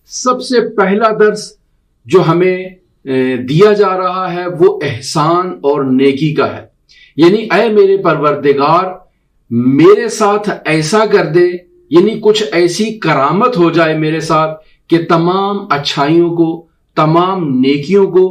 سب سے پہلا درس جو ہمیں دیا جا رہا ہے وہ احسان اور نیکی کا ہے. یعنی اے میرے پروردگار میرے ساتھ ایسا کر دے، یعنی کچھ ایسی کرامت ہو جائے میرے ساتھ کہ تمام اچھائیوں کو، تمام نیکیوں کو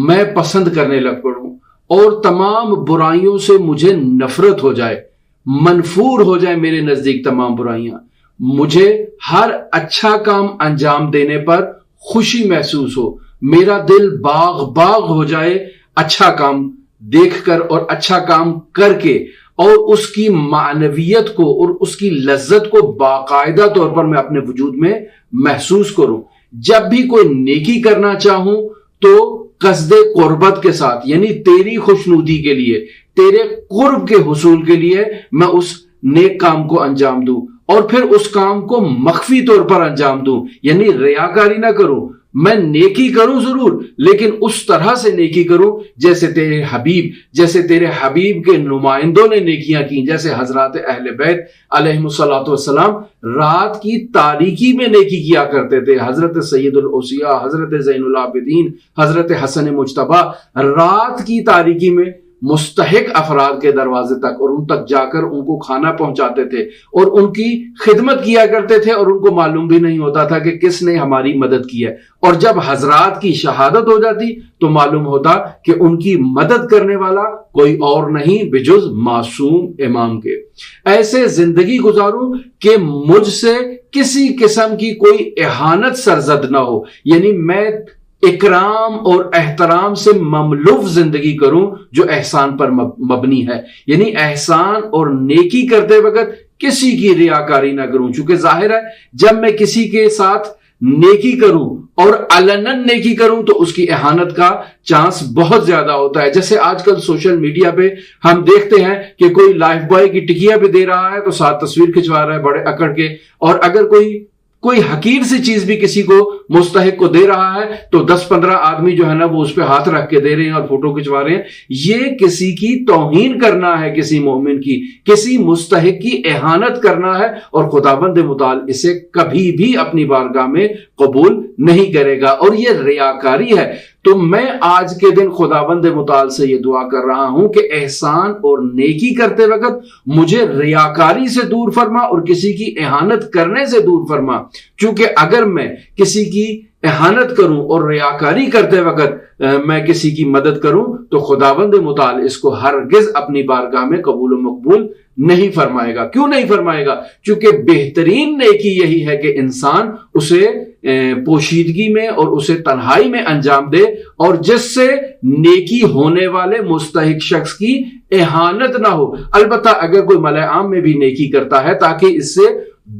میں پسند کرنے لگ پڑوں اور تمام برائیوں سے مجھے نفرت ہو جائے، منفور ہو جائے میرے نزدیک تمام برائیاں. مجھے ہر اچھا کام انجام دینے پر خوشی محسوس ہو، میرا دل باغ باغ ہو جائے اچھا کام دیکھ کر اور اچھا کام کر کے، اور اس کی معنویت کو اور اس کی لذت کو باقاعدہ طور پر میں اپنے وجود میں محسوس کروں. جب بھی کوئی نیکی کرنا چاہوں تو قصد قربت کے ساتھ، یعنی تیری خوشنودی کے لیے، تیرے قرب کے حصول کے لیے میں اس نیک کام کو انجام دوں، اور پھر اس کام کو مخفی طور پر انجام دوں. یعنی ریاکاری نہ کروں، میں نیکی کروں ضرور لیکن اس طرح سے نیکی کروں جیسے تیرے حبیب کے نمائندوں نے نیکیاں کی، جیسے حضرات اہل بیت علیہم الصلوۃ والسلام رات کی تاریکی میں نیکی کیا کرتے تھے. حضرت سید الاوصیاء، حضرت زین العابدین، حضرت حسن مجتبی رات کی تاریکی میں مستحق افراد کے دروازے تک اور ان تک جا کر ان کو کھانا پہنچاتے تھے اور ان کی خدمت کیا کرتے تھے، اور ان کو معلوم بھی نہیں ہوتا تھا کہ کس نے ہماری مدد کی ہے. اور جب حضرات کی شہادت ہو جاتی تو معلوم ہوتا کہ ان کی مدد کرنے والا کوئی اور نہیں بجز معصوم امام کے. ایسے زندگی گزاروں کہ مجھ سے کسی قسم کی کوئی اہانت سرزد نہ ہو، یعنی میں اکرام اور احترام سے مملوء زندگی کروں جو احسان پر مبنی ہے. یعنی احسان اور نیکی کرتے وقت کسی کی ریاکاری نہ کروں، چونکہ ظاہر ہے جب میں کسی کے ساتھ نیکی کروں اور علناً نیکی کروں تو اس کی اہانت کا چانس بہت زیادہ ہوتا ہے. جیسے آج کل سوشل میڈیا پہ ہم دیکھتے ہیں کہ کوئی لائف بوائے کی ٹکیا بھی دے رہا ہے تو ساتھ تصویر کھنچوا رہا ہے بڑے اکڑ کے، اور اگر کوئی حقیر سی چیز بھی کسی کو مستحق کو دے رہا ہے تو 10-15 آدمی جو ہے نا وہ اس پہ ہاتھ رکھ کے دے رہے ہیں اور فوٹو کھنچوا رہے ہیں. یہ کسی کی توہین کرنا ہے، کسی مومن کی، کسی مستحق کی اہانت کرنا ہے، اور خداوند متعال اسے کبھی بھی اپنی بارگاہ میں قبول نہیں کرے گا، اور یہ ریاکاری ہے. تو میں آج کے دن خداوند متعال سے یہ دعا کر رہا ہوں کہ احسان اور نیکی کرتے وقت مجھے ریاکاری سے دور فرما اور کسی کی اہانت کرنے سے دور فرما. چونکہ اگر میں کسی کی اہانت کروں اور ریاکاری کرتے وقت میں کسی کی مدد کروں تو خداوند متعال اس کو ہرگز اپنی بارگاہ میں قبول و مقبول نہیں فرمائے گا. کیوں نہیں فرمائے گا؟ چونکہ بہترین نیکی یہی ہے کہ انسان اسے پوشیدگی میں اور اسے تنہائی میں انجام دے، اور جس سے نیکی ہونے والے مستحق شخص کی اہانت نہ ہو. البتہ اگر کوئی ملأ عام میں بھی نیکی کرتا ہے تاکہ اس سے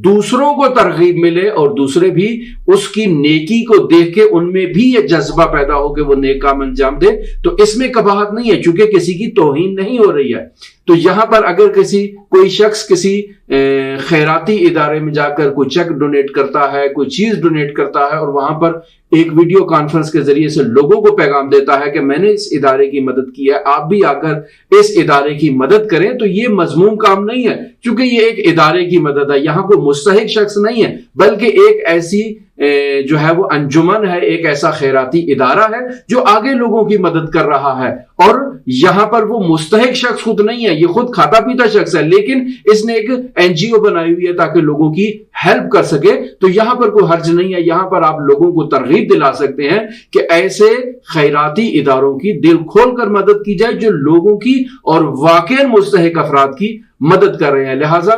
دوسروں کو ترغیب ملے اور دوسرے بھی اس کی نیکی کو دیکھ کے ان میں بھی یہ جذبہ پیدا ہو کہ وہ نیک کام انجام دے، تو اس میں قباحت نہیں ہے چونکہ کسی کی توہین نہیں ہو رہی ہے. تو یہاں پر اگر کوئی شخص کسی خیراتی ادارے میں جا کر کوئی چیک ڈونیٹ کرتا ہے، کوئی چیز ڈونیٹ کرتا ہے، اور وہاں پر ایک ویڈیو کانفرنس کے ذریعے سے لوگوں کو پیغام دیتا ہے کہ میں نے اس ادارے کی مدد کی ہے، آپ بھی آ کر اس ادارے کی مدد کریں، تو یہ مذموم کام نہیں ہے چونکہ یہ ایک ادارے کی مدد ہے. یہاں کوئی مستحق شخص نہیں ہے بلکہ ایک ایسی جو ہے وہ انجمن ہے، ایک ایسا خیراتی ادارہ ہے جو آگے لوگوں کی مدد کر رہا ہے، اور یہاں پر وہ مستحق شخص خود نہیں ہے، یہ خود کھاتا پیتا شخص ہے لیکن اس نے ایک NGO بنائی ہوئی ہے تاکہ لوگوں کی ہیلپ کر سکے. تو یہاں پر کوئی حرج نہیں ہے، یہاں پر آپ لوگوں کو ترغیب دلا سکتے ہیں کہ ایسے خیراتی اداروں کی دل کھول کر مدد کی جائے جو لوگوں کی اور واقعی مستحق افراد کی مدد کر رہے ہیں. لہٰذا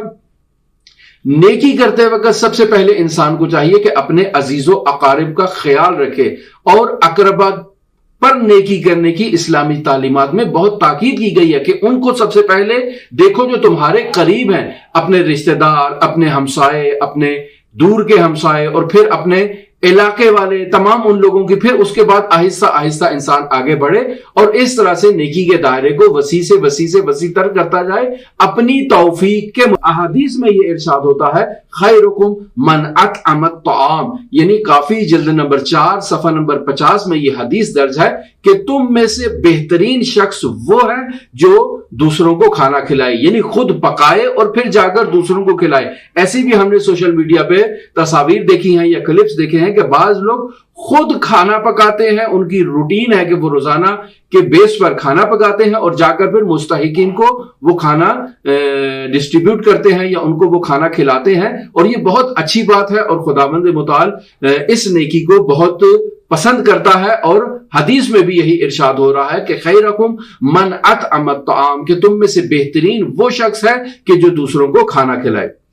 نیکی کرتے وقت سب سے پہلے انسان کو چاہیے کہ اپنے عزیز و اقارب کا خیال رکھے، اور اقربا پر نیکی کرنے کی اسلامی تعلیمات میں بہت تاکید کی گئی ہے کہ ان کو سب سے پہلے دیکھو جو تمہارے قریب ہیں، اپنے رشتہ دار، اپنے ہمسائے، اپنے دور کے ہمسائے، اور پھر اپنے علاقے والے، تمام ان لوگوں کی، پھر اس کے بعد آہستہ آہستہ انسان آگے بڑھے اور اس طرح سے نیکی کے دائرے کو وسیع سے وسیع تر کرتا جائے اپنی توفیق کے. احادیث میں یہ ارشاد ہوتا ہے خیرکم من اطعم الطعام، یعنی کافی جلد نمبر 4 صفحہ نمبر 50 میں یہ حدیث درج ہے کہ تم میں سے بہترین شخص وہ ہے جو دوسروں کو کھانا کھلائے، یعنی خود پکائے اور پھر جا کر دوسروں کو کھلائے۔ ایسی بھی ہم نے سوشل میڈیا پہ تصاویر دیکھی ہیں یا کلپس دیکھے ہیں کہ بعض لوگ خود کھانا پکاتے ہیں، ان کی روٹین ہے کہ وہ روزانہ کے بیس پر کھانا پکاتے ہیں اور جا کر پھر مستحقین کو وہ کھانا ڈسٹریبیوٹ کرتے ہیں یا ان کو وہ کھانا کھلاتے ہیں، اور یہ بہت اچھی بات ہے اور خداوند متعال اس نیکی کو بہت پسند کرتا ہے، اور حدیث میں بھی یہی ارشاد ہو رہا ہے کہ خیرکم من اطعم الطعام، کہ تم میں سے بہترین وہ شخص ہے کہ جو دوسروں کو کھانا کھلائے۔